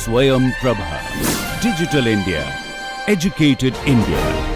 Swayam Prabha. Digital India. Educated India.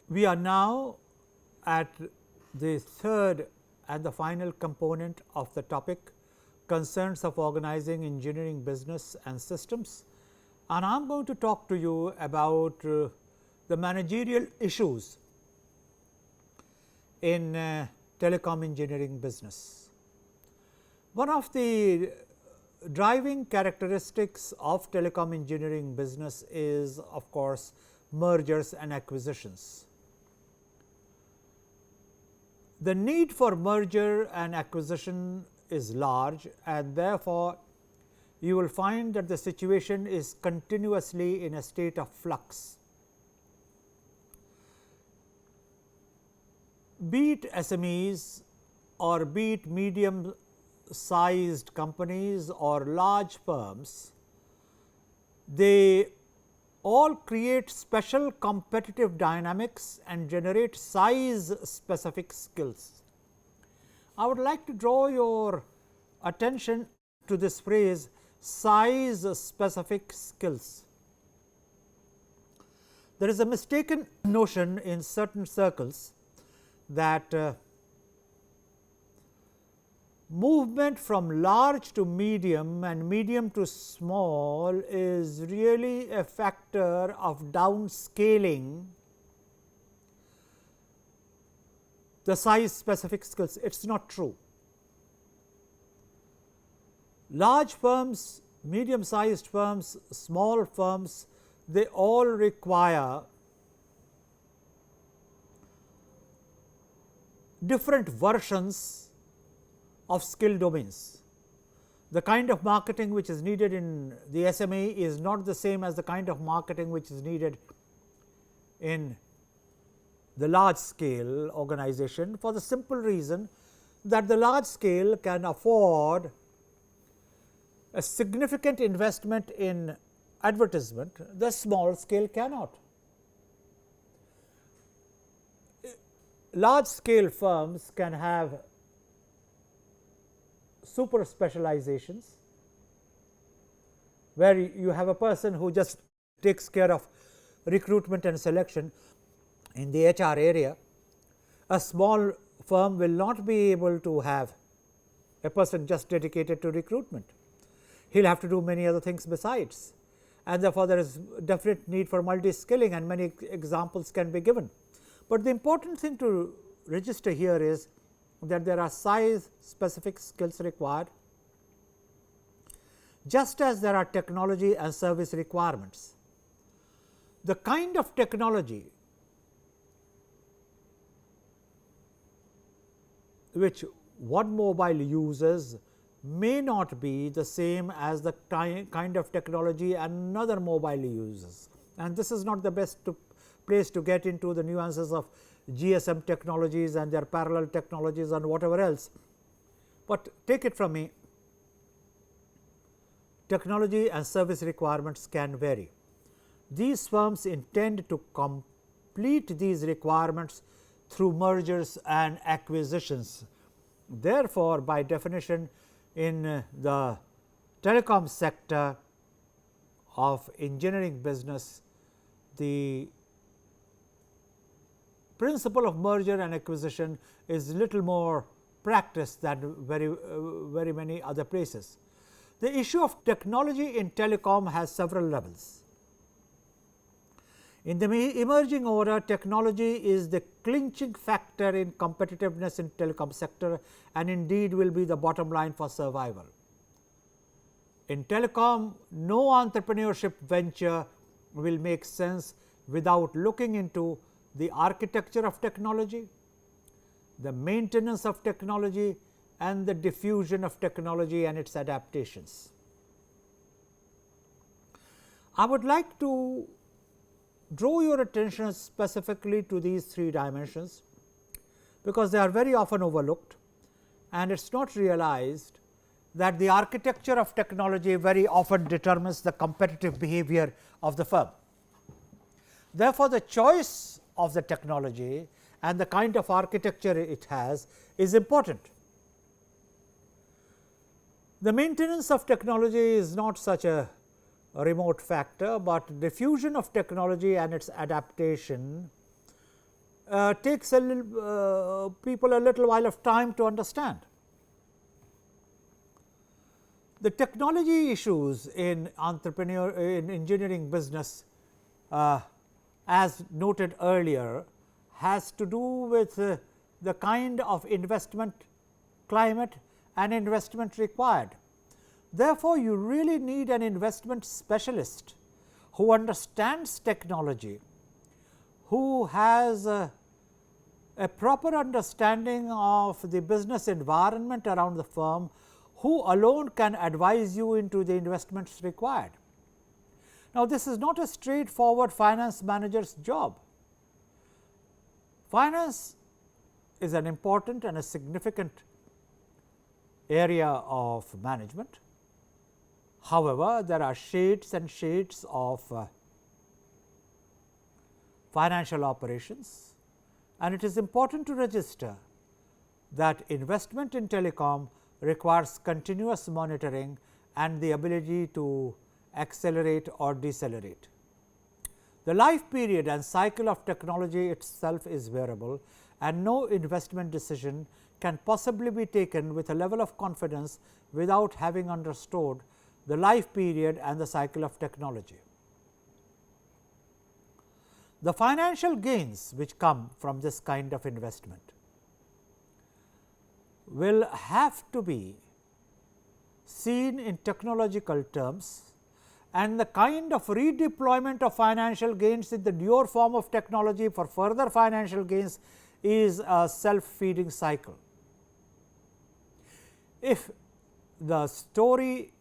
We are now at the third and the final component of the topic, concerns of organizing, engineering, business and systems, and I am going to talk to you about the managerial issues in telecom engineering business. One of the driving characteristics of telecom engineering business is, of course, mergers and acquisitions. The need for merger and acquisition is large, and therefore, you will find that the situation is continuously in a state of flux. Be it SMEs or be it medium sized companies or large firms, they all create special competitive dynamics and generate size specific skills. I would like to draw your attention to this phrase, size specific skills. There is a mistaken notion in certain circles that movement from large to medium and medium to small is really a factor of downscaling the size specific skills. It is not true. Large firms, medium sized firms, small firms, they all require different versions of skill domains. The kind of marketing which is needed in the SME is not the same as the kind of marketing which is needed in the large scale organization, for the simple reason that the large scale can afford a significant investment in advertisement, the small scale cannot. Large scale firms can have super specializations, where you have a person who just takes care of recruitment and selection in the HR area. A small firm will not be able to have a person just dedicated to recruitment. He will have to do many other things besides, and therefore, there is definite need for multi-skilling, and many examples can be given. But the important thing to register here is that there are size specific skills required, just as there are technology and service requirements. The kind of technology which one mobile uses may not be the same as the kind of technology another mobile uses, and this is not the best place to get into the nuances of GSM technologies and their parallel technologies and whatever else. But take it from me, technology and service requirements can vary. These firms intend to complete these requirements through mergers and acquisitions. Therefore, by definition, in the telecom sector of engineering business, the principle of merger and acquisition is little more practiced than very many other places. The issue of technology in telecom has several levels. In the emerging order, technology is the clinching factor in competitiveness in telecom sector, and indeed will be the bottom line for survival. In telecom, no entrepreneurship venture will make sense without looking into the architecture of technology, the maintenance of technology and the diffusion of technology and its adaptations. I would like to draw your attention specifically to these three dimensions, because they are very often overlooked and it is not realized that the architecture of technology very often determines the competitive behavior of the firm. Therefore, the choice of the technology and the kind of architecture it has is important. The maintenance of technology is not such a remote factor, but diffusion of technology and its adaptation takes people a little while of time to understand. The technology issues in engineering business, as noted earlier, has to do with the kind of investment climate and investment required. Therefore, you really need an investment specialist who understands technology, who has a proper understanding of the business environment around the firm, who alone can advise you into the investments required. Now, this is not a straightforward finance manager's job. Finance is an important and a significant area of management. However, there are shades and shades of financial operations, and it is important to register that investment in telecom requires continuous monitoring and the ability to accelerate or decelerate. The life period and cycle of technology itself is variable, and no investment decision can possibly be taken with a level of confidence without having understood the life period and the cycle of technology. The financial gains which come from this kind of investment will have to be seen in technological terms, and the kind of redeployment of financial gains in the newer form of technology for further financial gains is a self-feeding cycle. If the story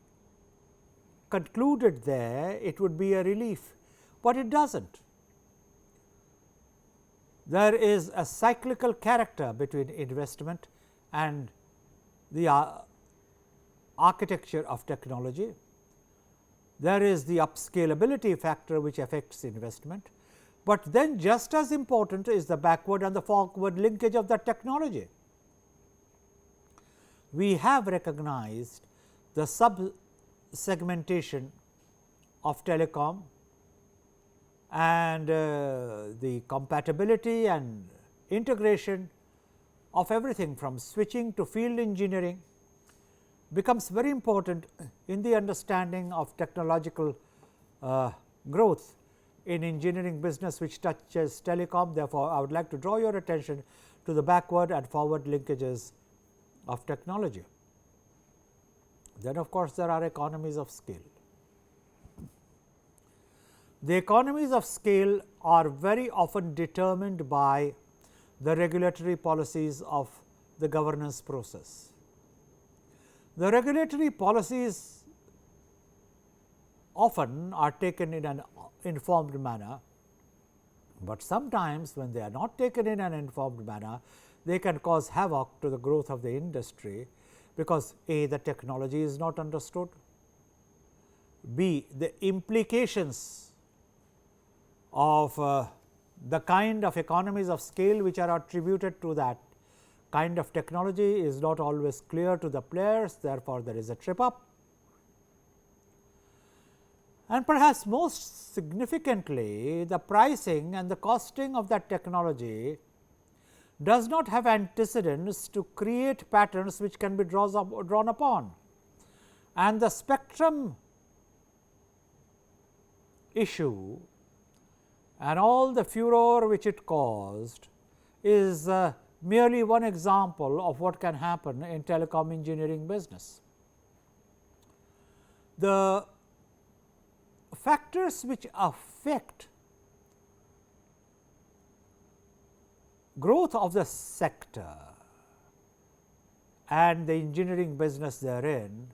concluded there, it would be a relief, but it does not. There is a cyclical character between investment and the architecture of technology. There is the upscalability factor which affects investment, but then just as important is the backward and the forward linkage of that technology. We have recognized the sub-segmentation of telecom and the compatibility and integration of everything from switching to field engineering becomes very important in the understanding of technological growth in engineering business, which touches telecom. Therefore, I would like to draw your attention to the backward and forward linkages of technology. Then of course, there are economies of scale. The economies of scale are very often determined by the regulatory policies of the governance process. The regulatory policies often are taken in an informed manner, but sometimes when they are not taken in an informed manner, they can cause havoc to the growth of the industry, because A, the technology is not understood, B, the implications of the kind of economies of scale which are attributed to that kind of technology is not always clear to the players. Therefore, there is a trip up, and perhaps most significantly, the pricing and the costing of that technology does not have antecedents to create patterns which can be drawn upon, and the spectrum issue and all the furor which it caused is merely one example of what can happen in telecom engineering business. The factors which affect growth of the sector and the engineering business therein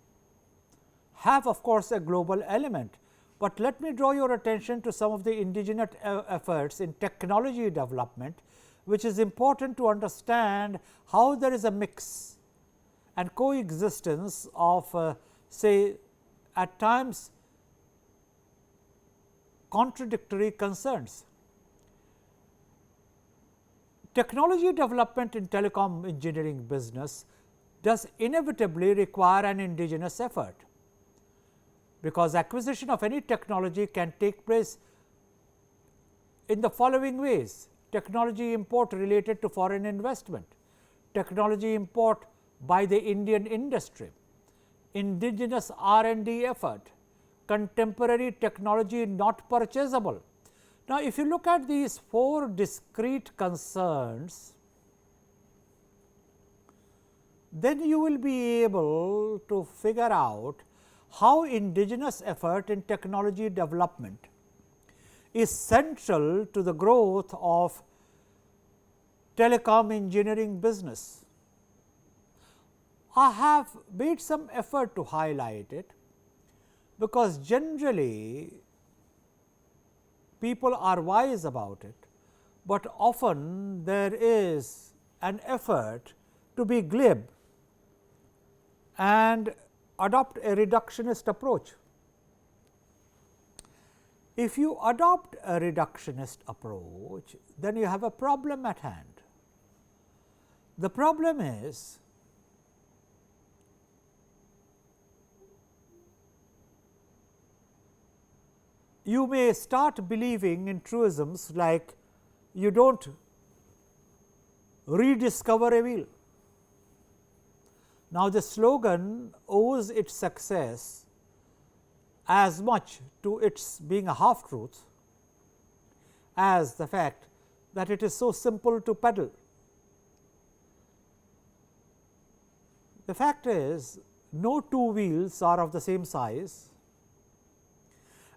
have of course a global element, but let me draw your attention to some of the indigenous efforts in technology development, which is important to understand how there is a mix and coexistence of say at times contradictory concerns. Technology development in telecom engineering business does inevitably require an indigenous effort, because acquisition of any technology can take place in the following ways: technology import related to foreign investment, technology import by the Indian industry, indigenous R&D effort, contemporary technology not purchasable. Now, if you look at these 4 discrete concerns, then you will be able to figure out how indigenous effort in technology development is central to the growth of telecom engineering business. I have made some effort to highlight it, because generally people are wise about it, but often there is an effort to be glib and adopt a reductionist approach. If you adopt a reductionist approach, then you have a problem at hand. The problem is you may start believing in truisms like you do not rediscover a wheel. Now, the slogan owes its success as much to its being a half truth as the fact that it is so simple to peddle. The fact is, no two wheels are of the same size,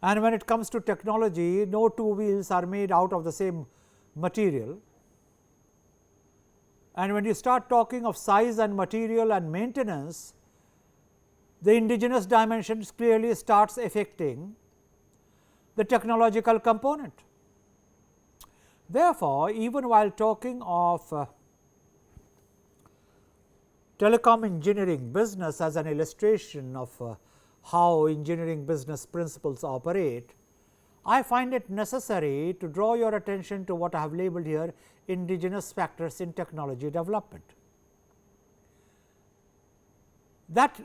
and when it comes to technology, no two wheels are made out of the same material. And when you start talking of size and material and maintenance, the indigenous dimensions clearly starts affecting the technological component. Therefore, even while talking of telecom engineering business as an illustration of how engineering business principles operate, I find it necessary to draw your attention to what I have labeled here indigenous factors in technology development. That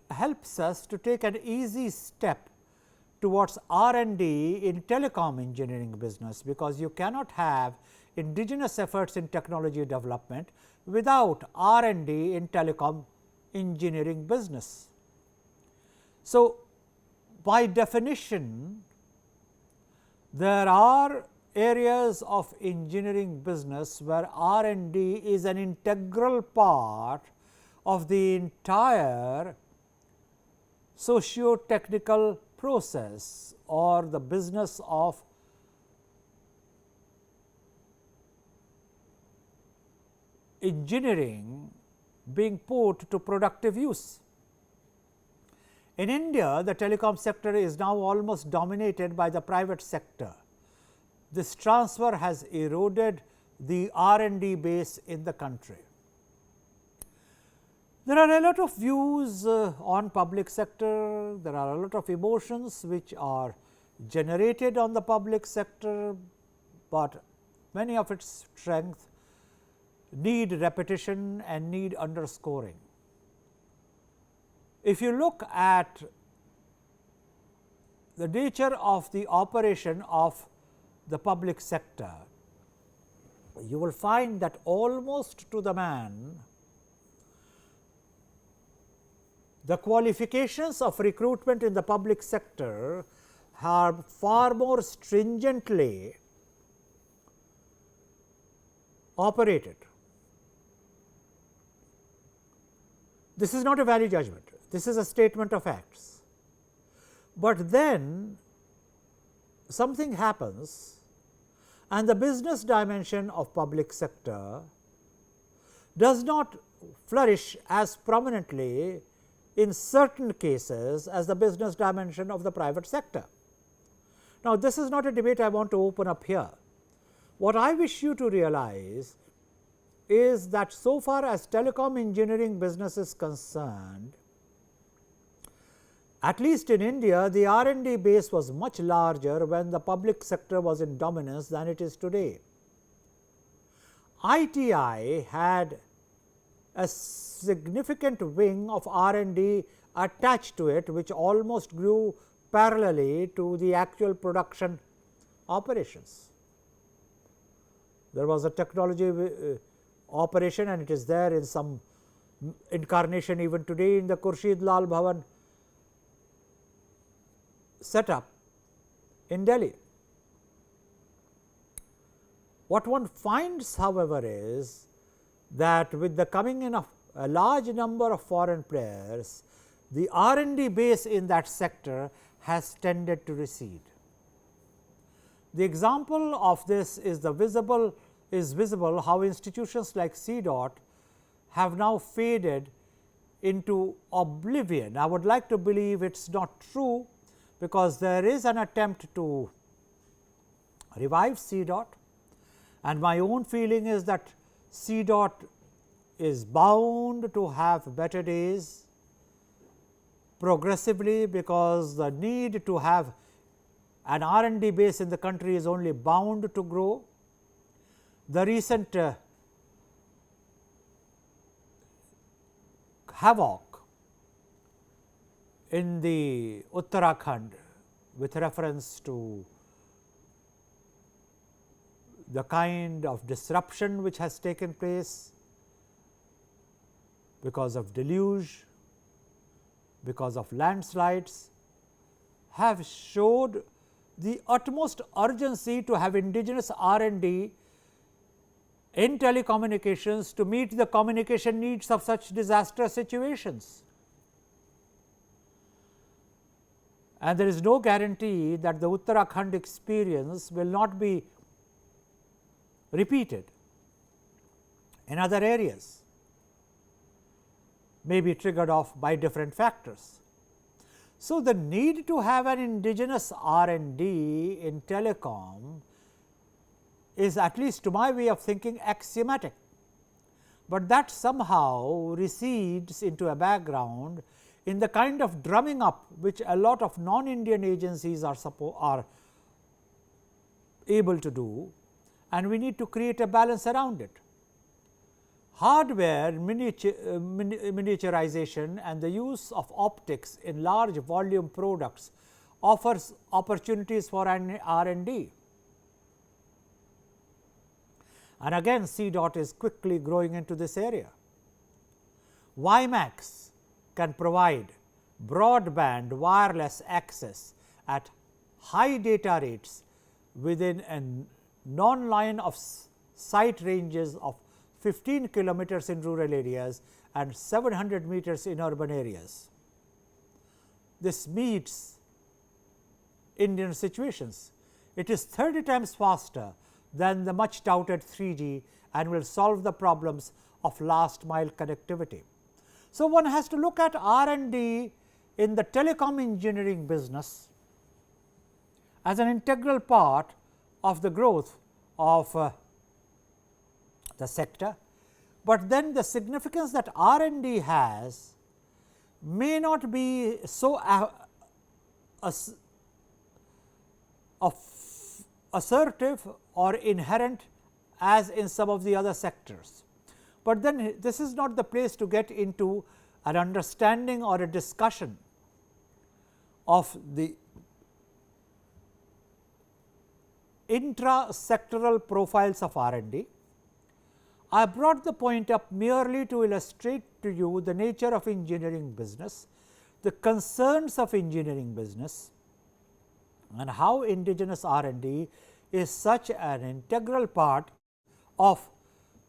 helps us to take an easy step towards R&D in telecom engineering business, because you cannot have indigenous efforts in technology development without R&D in telecom engineering business. So, by definition, there are areas of engineering business where R&D is an integral part of the entire socio-technical process or the business of engineering being put to productive use. In India, the telecom sector is now almost dominated by the private sector. This transfer has eroded the R&D base in the country. There are a lot of views on public sector, there are a lot of emotions which are generated on the public sector, but many of its strength need repetition and need underscoring. If you look at the nature of the operation of the public sector, you will find that almost to the man, the qualifications of recruitment in the public sector are far more stringently operated. This is not a value judgment, this is a statement of facts. But then something happens, and the business dimension of public sector does not flourish as prominently in certain cases as the business dimension of the private sector. Now, this is not a debate I want to open up here. What I wish you to realize is that so far as telecom engineering business is concerned, at least in India, the R&D base was much larger when the public sector was in dominance than it is today. ITI had a significant wing of R&D attached to it, which almost grew parallelly to the actual production operations. There was a technology operation, and it is there in some incarnation even today in the Khurshid Lal Bhavan setup in Delhi. What one finds, however, is that with the coming in of a large number of foreign players, the R&D base in that sector has tended to recede. The example of this is visible how institutions like CDOT have now faded into oblivion. I would like to believe it is not true, because there is an attempt to revive CDOT, and my own feeling is that CDOT is bound to have better days progressively, because the need to have an R&D base in the country is only bound to grow. The recent havoc in the Uttarakhand with reference to the kind of disruption which has taken place because of deluge, because of landslides, have showed the utmost urgency to have indigenous R&D in telecommunications to meet the communication needs of such disastrous situations. And there is no guarantee that the Uttarakhand experience will not be repeated in other areas, may be triggered off by different factors. So, the need to have an indigenous R&D in telecom is, at least to my way of thinking, axiomatic, but that somehow recedes into a background in the kind of drumming up which a lot of non-Indian agencies are able to do, and we need to create a balance around it. Hardware miniaturization and the use of optics in large volume products offers opportunities for R&D. And again, CDOT is quickly growing into this area. WiMAX can provide broadband wireless access at high data rates within a non-line of sight ranges of 15 kilometers in rural areas and 700 meters in urban areas. This meets Indian situations. It is 30 times faster than the much touted 3G and will solve the problems of last mile connectivity. So, one has to look at R&D in the telecom engineering business as an integral part of the growth of the sector, but then the significance that R&D has may not be so assertive or inherent as in some of the other sectors. But then this is not the place to get into an understanding or a discussion of the intra-sectoral profiles of R&D. I brought the point up merely to illustrate to you the nature of engineering business, the concerns of engineering business, and how indigenous R&D is such an integral part of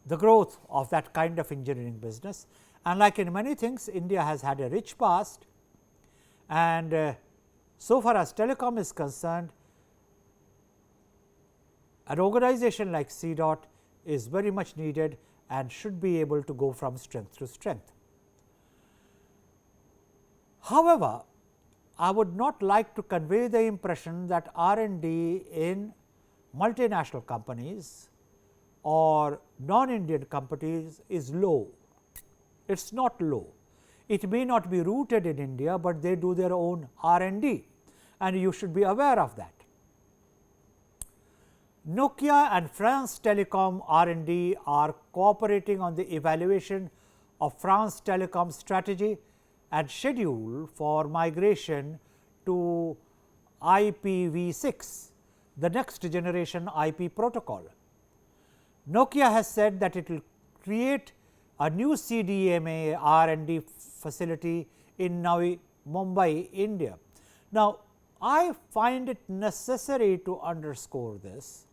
the growth of that kind of engineering business. And like in many things, India has had a rich past, and so far as telecom is concerned, An organization like CDOT is very much needed and should be able to go from strength to strength. However, I would not like to convey the impression that R&D in multinational companies or non-Indian companies is low. It is not low. It may not be rooted in India, but they do their own R&D, and you should be aware of that. Nokia and France Telecom R&D are cooperating on the evaluation of France Telecom strategy and schedule for migration to IPv6, the next generation IP protocol. Nokia has said that it will create a new CDMA R&D facility in Navi Mumbai, India. Now, I find it necessary to underscore this,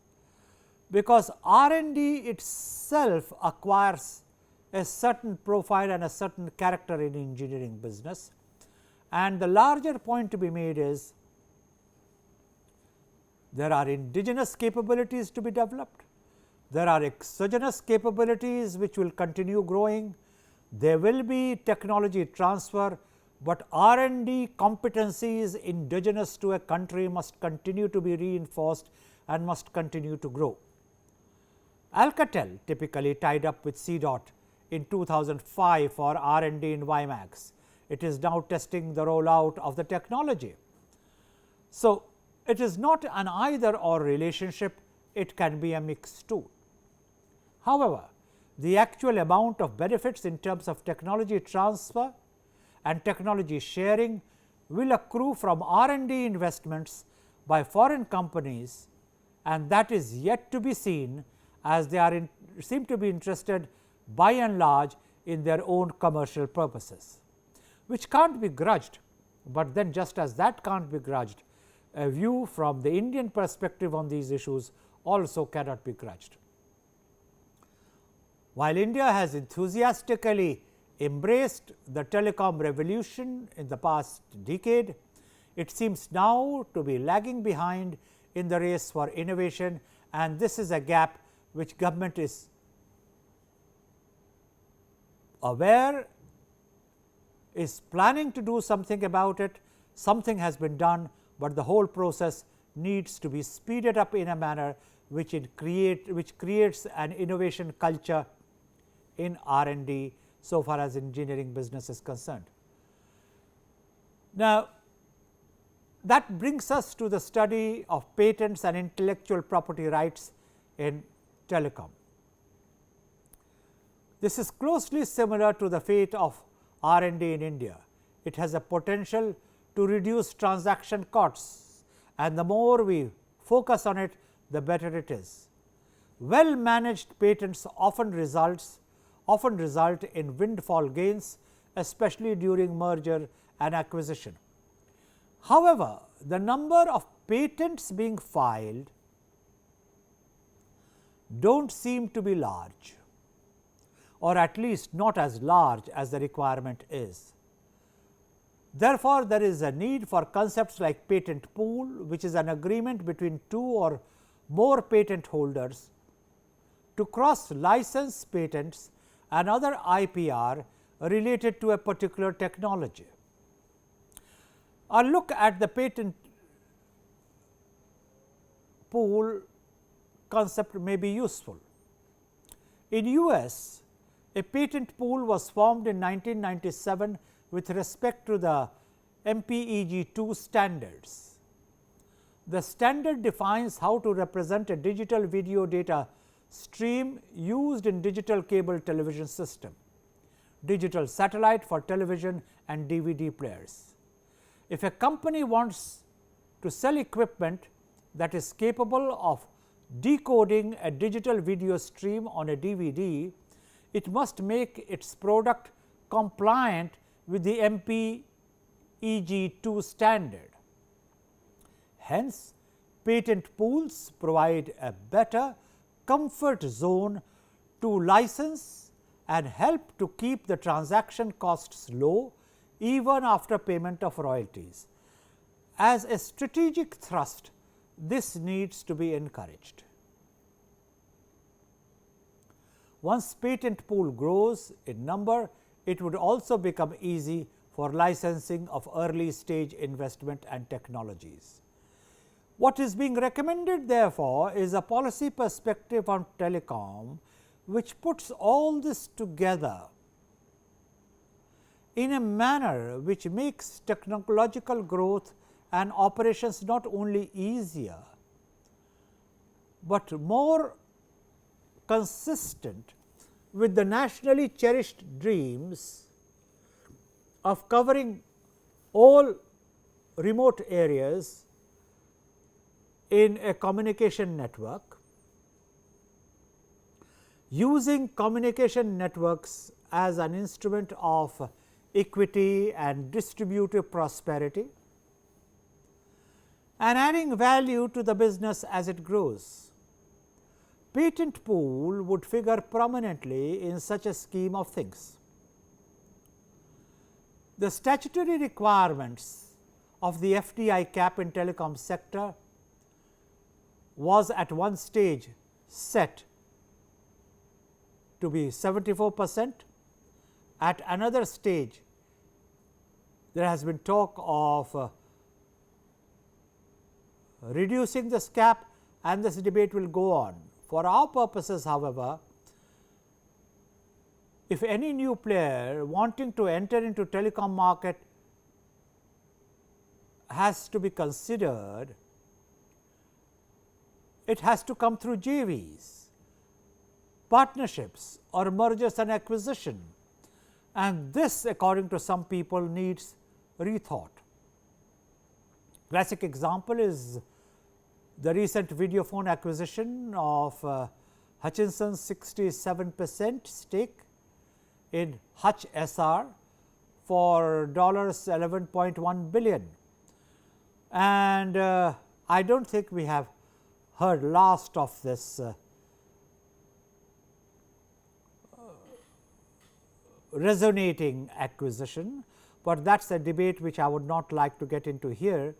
because R&D itself acquires a certain profile and a certain character in engineering business, and the larger point to be made is there are indigenous capabilities to be developed, there are exogenous capabilities which will continue growing, there will be technology transfer, but R&D competencies indigenous to a country must continue to be reinforced and must continue to grow. Alcatel typically tied up with CDOT in 2005 for R&D in WiMAX. It is now testing the rollout of the technology. So, it is not an either or relationship, it can be a mix too. However, the actual amount of benefits in terms of technology transfer and technology sharing will accrue from R&D investments by foreign companies, and that is yet to be seen, as they seem to be interested by and large in their own commercial purposes, which can't be grudged, but then just as that can't be grudged, a view from the Indian perspective on these issues also cannot be grudged. While India has enthusiastically embraced the telecom revolution in the past decade, it seems now to be lagging behind in the race for innovation, and this is a gap which government is aware, is planning to do something about it. Something has been done, but the whole process needs to be speeded up in a manner which creates an innovation culture in R&D so far as engineering business is concerned. Now, that brings us to the study of patents and intellectual property rights in telecom. This is closely similar to the fate of R&D in India. It has a potential to reduce transaction costs, and the more we focus on it, the better it is. Well managed patents often result in windfall gains, especially during merger and acquisition. However, the number of patents being filed do not seem to be large, or at least not as large as the requirement is. Therefore, there is a need for concepts like patent pool, which is an agreement between two or more patent holders to cross license patents and other IPR related to a particular technology. A look at the patent pool concept may be useful. In US, a patent pool was formed in 1997 with respect to the MPEG-2 standards. The standard defines how to represent a digital video data stream used in digital cable television system, digital satellite for television and DVD players. If a company wants to sell equipment that is capable of decoding a digital video stream on a DVD, it must make its product compliant with the MPEG-2 standard. Hence, patent pools provide a better comfort zone to license and help to keep the transaction costs low even after payment of royalties. As a strategic thrust, this needs to be encouraged. Once patent pool grows in number, it would also become easy for licensing of early stage investment and technologies. What is being recommended therefore is a policy perspective on telecom, which puts all this together in a manner which makes technological growth and operations not only easier, but more consistent with the nationally cherished dreams of covering all remote areas in a communication network, using communication networks as an instrument of equity and distributive prosperity, and adding value to the business as it grows. Patent pool would figure prominently in such a scheme of things. The statutory requirements of the FDI cap in telecom sector was at one stage set to be 74%. At another stage, there has been talk of reducing this cap, and this debate will go on. For our purposes, however, if any new player wanting to enter into telecom market has to be considered, it has to come through JVs, partnerships or mergers and acquisition, and this, according to some people, needs rethought. Classic example is the recent Videophone acquisition of Hutchinson's 67% stake in Hutch SR for $11.1 billion, and I do not think we have heard last of this resonating acquisition, but that is a debate which I would not like to get into here,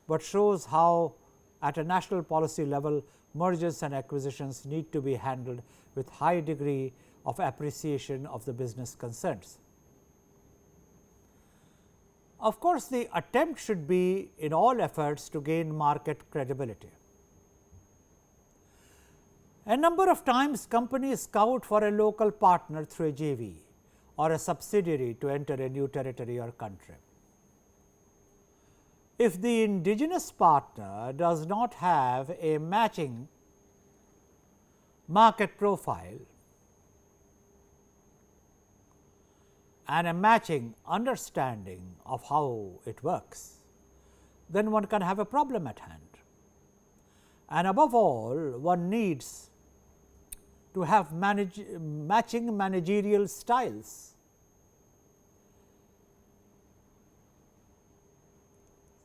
but shows how at a national policy level mergers and acquisitions need to be handled with high degree of appreciation of the business concerns. Of course, the attempt should be in all efforts to gain market credibility. A number of times companies scout for a local partner through a JV or a subsidiary to enter a new territory or country. If the indigenous partner does not have a matching market profile and a matching understanding of how it works, then one can have a problem at hand. And above all, one needs to have matching managerial styles.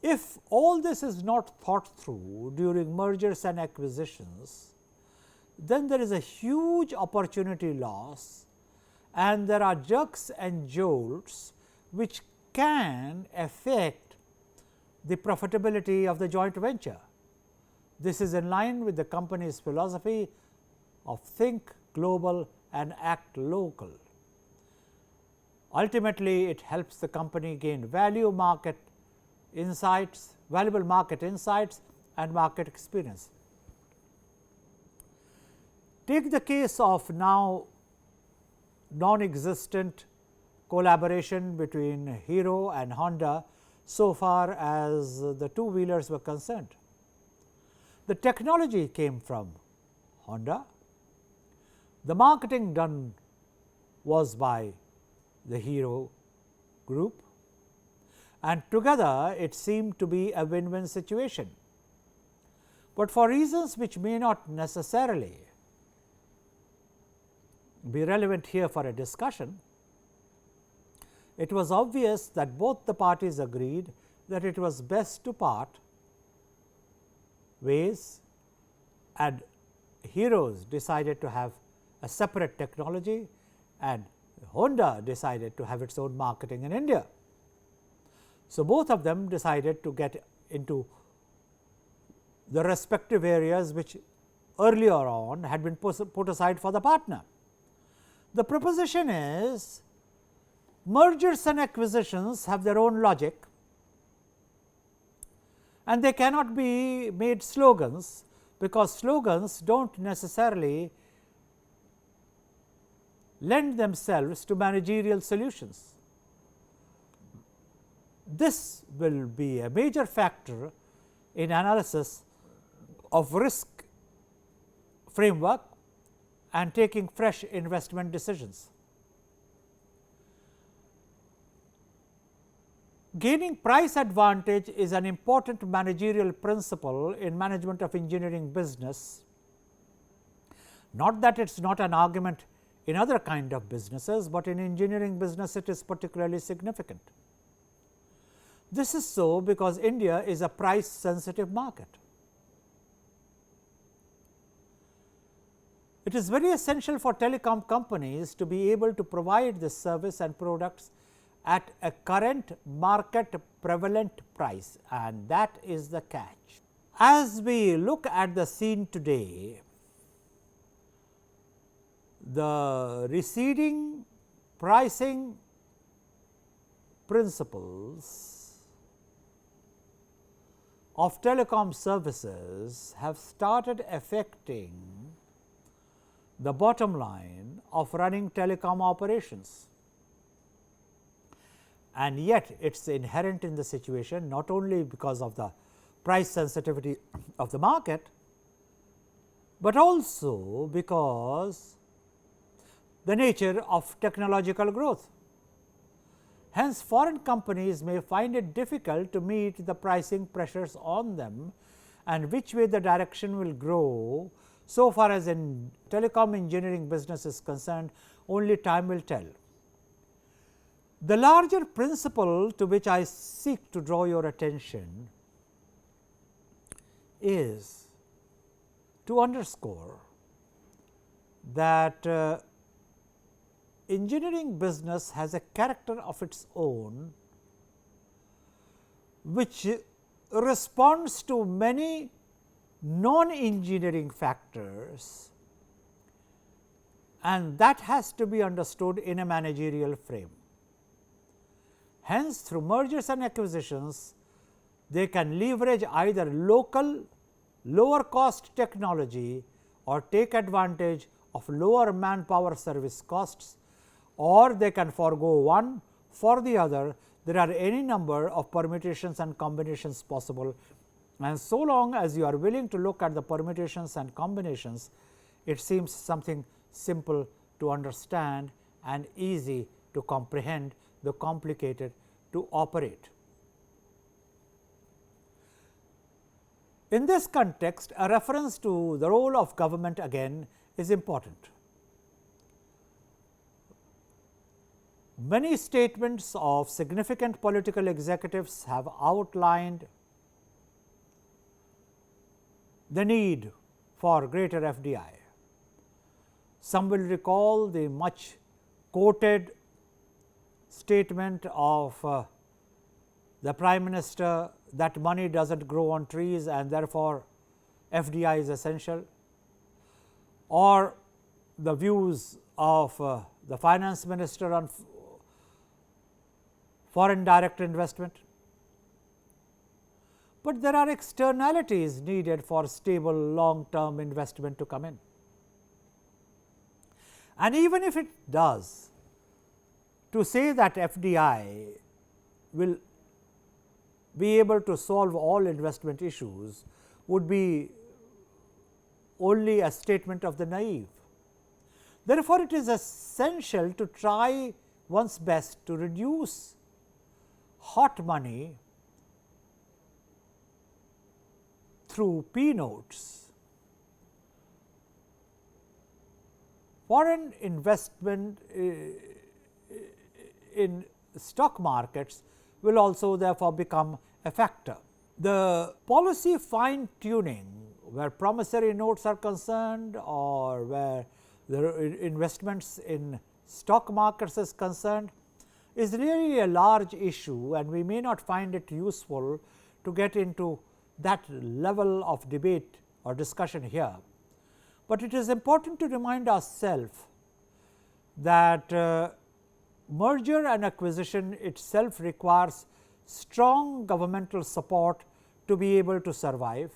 If all this is not thought through during mergers and acquisitions, then there is a huge opportunity loss, and there are jerks and jolts which can affect the profitability of the joint venture. This is in line with the company's philosophy of think global and act local. Ultimately, it helps the company gain valuable market insights and market experience. Take the case of now non-existent collaboration between Hero and Honda so far as the two-wheelers were concerned. The technology came from Honda, the marketing done was by the Hero group, and together it seemed to be a win-win situation. But for reasons which may not necessarily be relevant here for a discussion, it was obvious that both the parties agreed that it was best to part ways, and Heroes decided to have a separate technology and Honda decided to have its own marketing in India. So, both of them decided to get into the respective areas which earlier on had been put aside for the partner. The proposition is mergers and acquisitions have their own logic and they cannot be made slogans, because slogans do not necessarily lend themselves to managerial solutions. This will be a major factor in analysis of risk framework and taking fresh investment decisions. Gaining price advantage is an important managerial principle in management of engineering business. Not that it is not an argument in other kind of businesses, but in engineering business it is particularly significant. This is so because India is a price sensitive market. It is very essential for telecom companies to be able to provide this service and products at a current market prevalent price, and that is the catch. As we look at the scene today, the receding pricing principles of telecom services have started affecting the bottom line of running telecom operations. And yet, it is inherent in the situation, not only because of the price sensitivity of the market, but also because the nature of technological growth. Hence, foreign companies may find it difficult to meet the pricing pressures on them, and which way the direction will grow, so far as in telecom engineering business is concerned, only time will tell. The larger principle to which I seek to draw your attention is to underscore that engineering business has a character of its own, which responds to many non-engineering factors, and that has to be understood in a managerial frame. Hence, through mergers and acquisitions, they can leverage either local lower cost technology or take advantage of lower manpower service costs, or they can forego one for the other. There are any number of permutations and combinations possible, and so long as you are willing to look at the permutations and combinations, it seems something simple to understand and easy to comprehend, though complicated to operate. In this context, a reference to the role of government again is important. Many statements of significant political executives have outlined the need for greater FDI. Some will recall the much quoted statement of the Prime Minister that money does not grow on trees and therefore, FDI is essential, or the views of the Finance Minister on foreign direct investment. But there are externalities needed for stable long term investment to come in. And even if it does, to say that FDI will be able to solve all investment issues would be only a statement of the naive. Therefore, it is essential to try one's best to reduce hot money through P notes. Foreign investment in stock markets will also therefore become a factor. The policy fine tuning where promissory notes are concerned or where the investments in stock markets is concerned is really a large issue, and we may not find it useful to get into that level of debate or discussion here. But it is important to remind ourselves that merger and acquisition itself requires strong governmental support to be able to survive,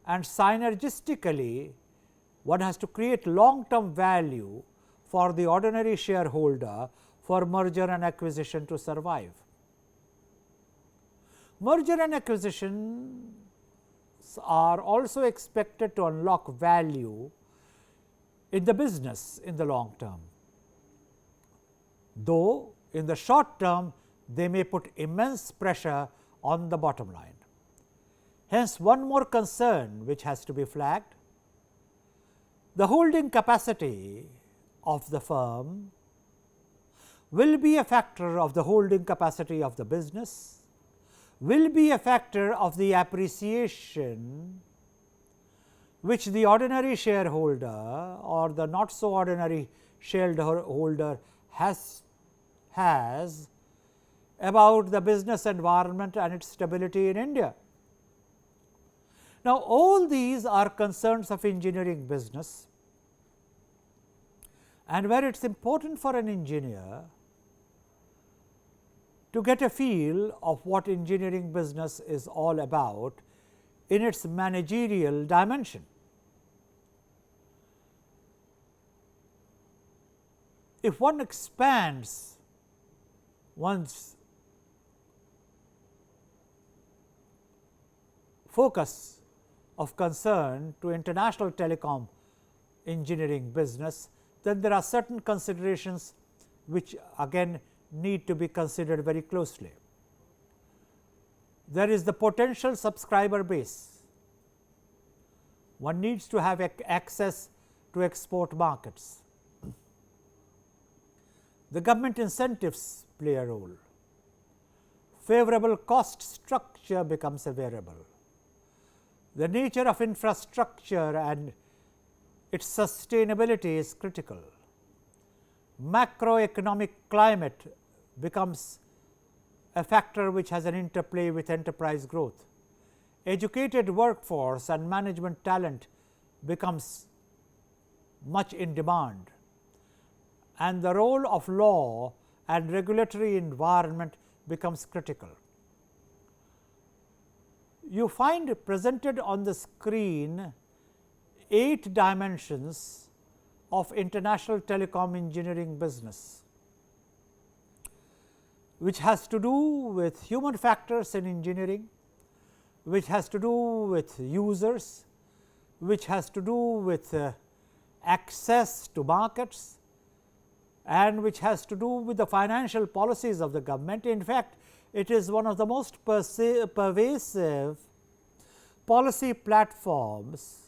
and synergistically one has to create long term value for the ordinary shareholder for merger and acquisition to survive. Merger and acquisitions are also expected to unlock value in the business in the long term, though in the short term they may put immense pressure on the bottom line. Hence, one more concern which has to be flagged: the holding capacity of the firm will be a factor of the holding capacity of the business, will be a factor of the appreciation which the ordinary shareholder or the not so ordinary shareholder has about the business environment and its stability in India. Now, all these are concerns of engineering business, and where it is important for an engineer to get a feel of what engineering business is all about in its managerial dimension. If one expands one's focus of concern to international telecom engineering business, then there are certain considerations which again need to be considered very closely. There is the potential subscriber base. One needs to have access to export markets. The government incentives play a role. Favorable cost structure becomes a variable. The nature of infrastructure and its sustainability is critical. Macroeconomic climate becomes a factor which has an interplay with enterprise growth. Educated workforce and management talent becomes much in demand, and the role of law and regulatory environment becomes critical. You find presented on the screen 8 dimensions of international telecom engineering business, which has to do with human factors in engineering, which has to do with users, which has to do with access to markets, and which has to do with the financial policies of the government. In fact, it is one of the most pervasive policy platforms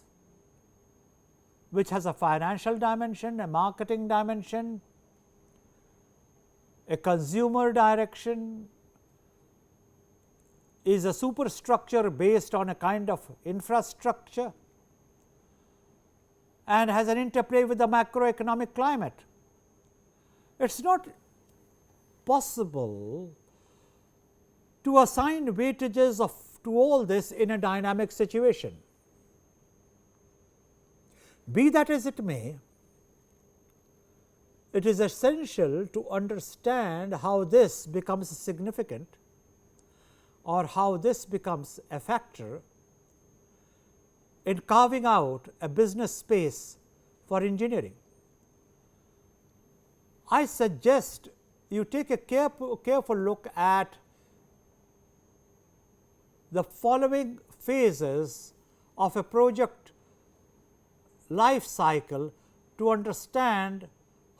which has a financial dimension, a marketing dimension, a consumer direction, is a superstructure based on a kind of infrastructure, and has an interplay with the macroeconomic climate. It is not possible to assign weightages to all this in a dynamic situation. Be that as it may, it is essential to understand how this becomes significant or how this becomes a factor in carving out a business space for engineering. I suggest you take a careful look at the following phases of a project life cycle to understand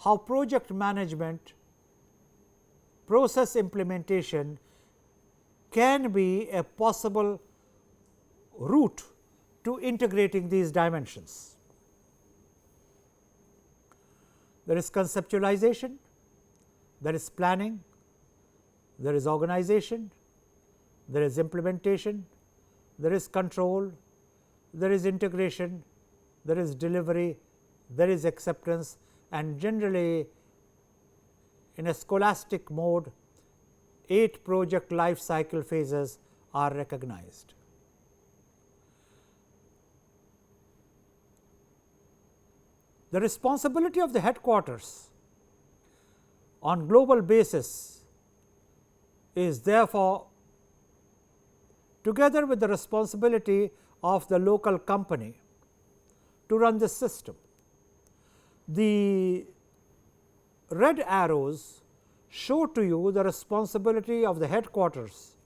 how project management, process implementation can be a possible route to integrating these dimensions. There is conceptualization, there is planning, there is organization, there is implementation, there is control, there is integration, there is delivery, there is acceptance, and generally in a scholastic mode 8 project life cycle phases are recognized. The responsibility of the headquarters on global basis is therefore, together with the responsibility of the local company to run this system. The red arrows show to you the responsibility of the headquarters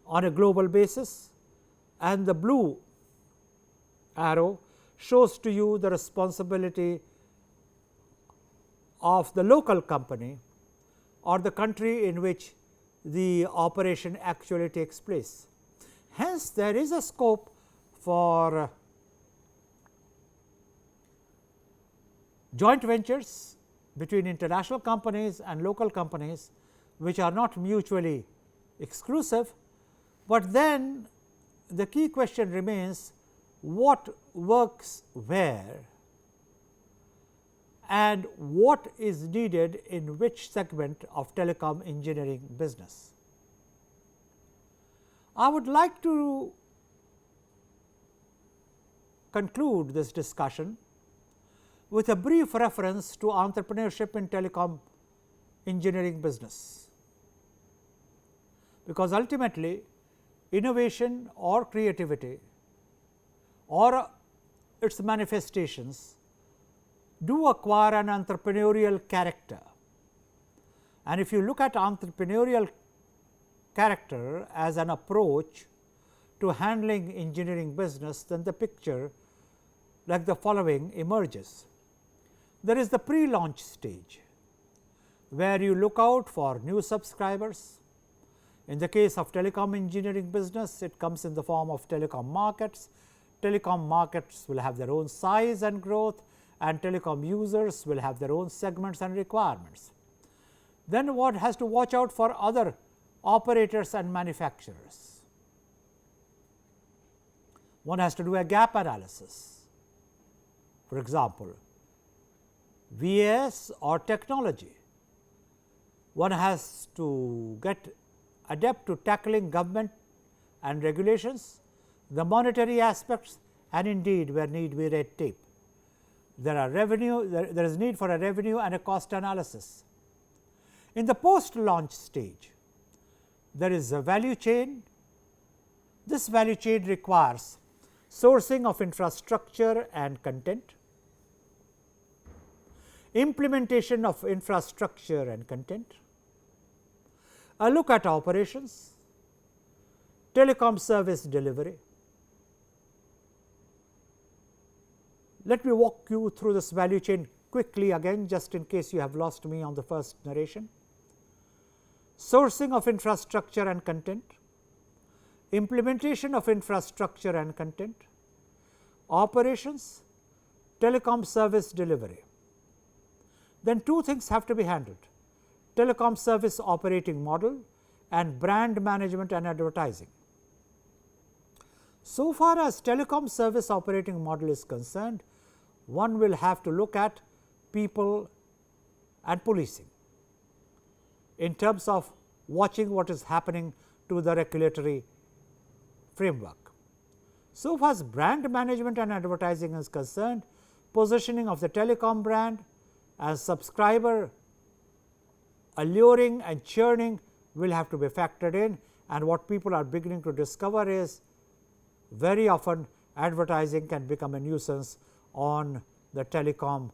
on a global basis, and the blue arrow shows to you the responsibility of the local company or the country in which the operation actually takes place. Hence, there is a scope for joint ventures between international companies and local companies, which are not mutually exclusive, but then the key question remains what works where and what is needed in which segment of telecom engineering business. I would like to conclude this discussion with a brief reference to entrepreneurship in telecom engineering business, because ultimately innovation or creativity or its manifestations do acquire an entrepreneurial character. And if you look at entrepreneurial character as an approach to handling engineering business, then the picture like the following emerges. There is the pre-launch stage, where you look out for new subscribers. In the case of telecom engineering business, it comes in the form of telecom markets. Telecom markets will have their own size and growth, and telecom users will have their own segments and requirements. Then one has to watch out for other operators and manufacturers. One has to do a gap analysis. For example, VAS or technology. One has to get adept to tackling government and regulations, the monetary aspects, and indeed where need be red tape. There are revenue, there is need for a revenue and a cost analysis. In the post launch stage, there is a value chain. This value chain requires sourcing of infrastructure and content, implementation of infrastructure and content, a look at operations, telecom service delivery. Let me walk you through this value chain quickly again, just in case you have lost me on the first narration. Sourcing of infrastructure and content, implementation of infrastructure and content, operations, telecom service delivery. Then two things have to be handled: telecom service operating model and brand management and advertising. So far as telecom service operating model is concerned, one will have to look at people and policing in terms of watching what is happening to the regulatory framework. So far as brand management and advertising is concerned, positioning of the telecom brand as subscriber alluring and churning will have to be factored in, and what people are beginning to discover is very often advertising can become a nuisance on the telecom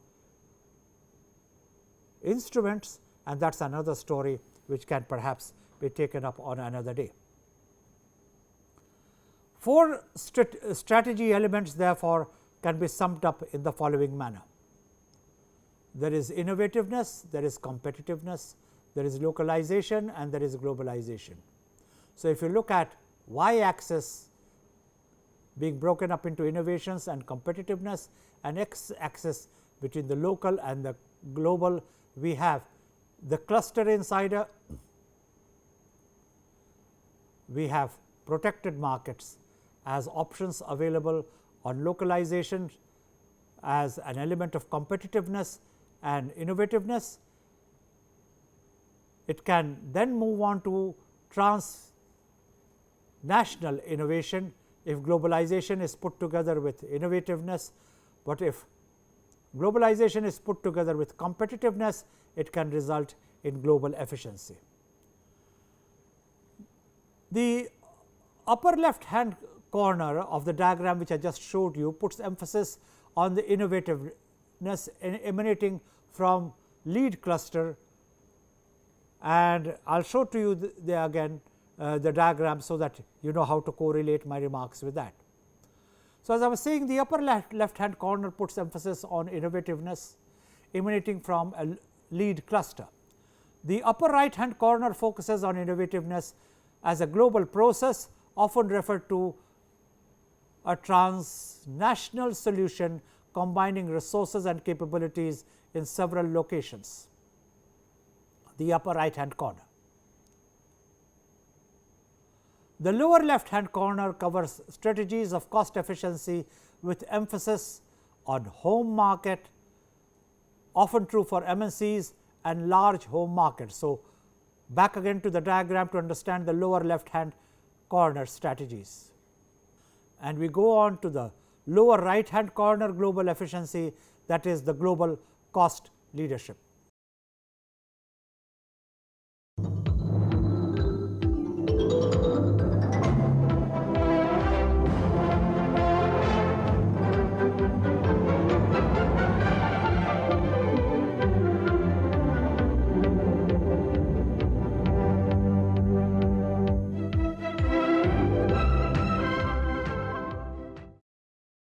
instruments, and that is another story which can perhaps be taken up on another day. Four strategy elements therefore can be summed up in the following manner. There is innovativeness, there is competitiveness, there is localization, and there is globalization. So, if you look at y axis being broken up into innovations and competitiveness, and x axis between the local and the global, we have the cluster insider, we have protected markets as options available on localization as an element of competitiveness and innovativeness. It can then move on to transnational innovation if globalization is put together with innovativeness, but if globalization is put together with competitiveness, it can result in global efficiency. The upper left hand corner of the diagram which I just showed you puts emphasis on the innovativeness emanating from lead cluster, and I will show to you again the diagram, so that you know how to correlate my remarks with that. So, as I was saying, the upper left hand corner puts emphasis on innovativeness emanating from a lead cluster. The upper right hand corner focuses on innovativeness as a global process, often referred to a transnational solution combining resources and capabilities in several locations. The upper right hand corner. The lower left hand corner covers strategies of cost efficiency with emphasis on home market, often true for MNCs and large home markets. So, back again to the diagram to understand the lower left hand corner strategies. And we go on to the lower right hand corner global efficiency, that is the global cost leadership.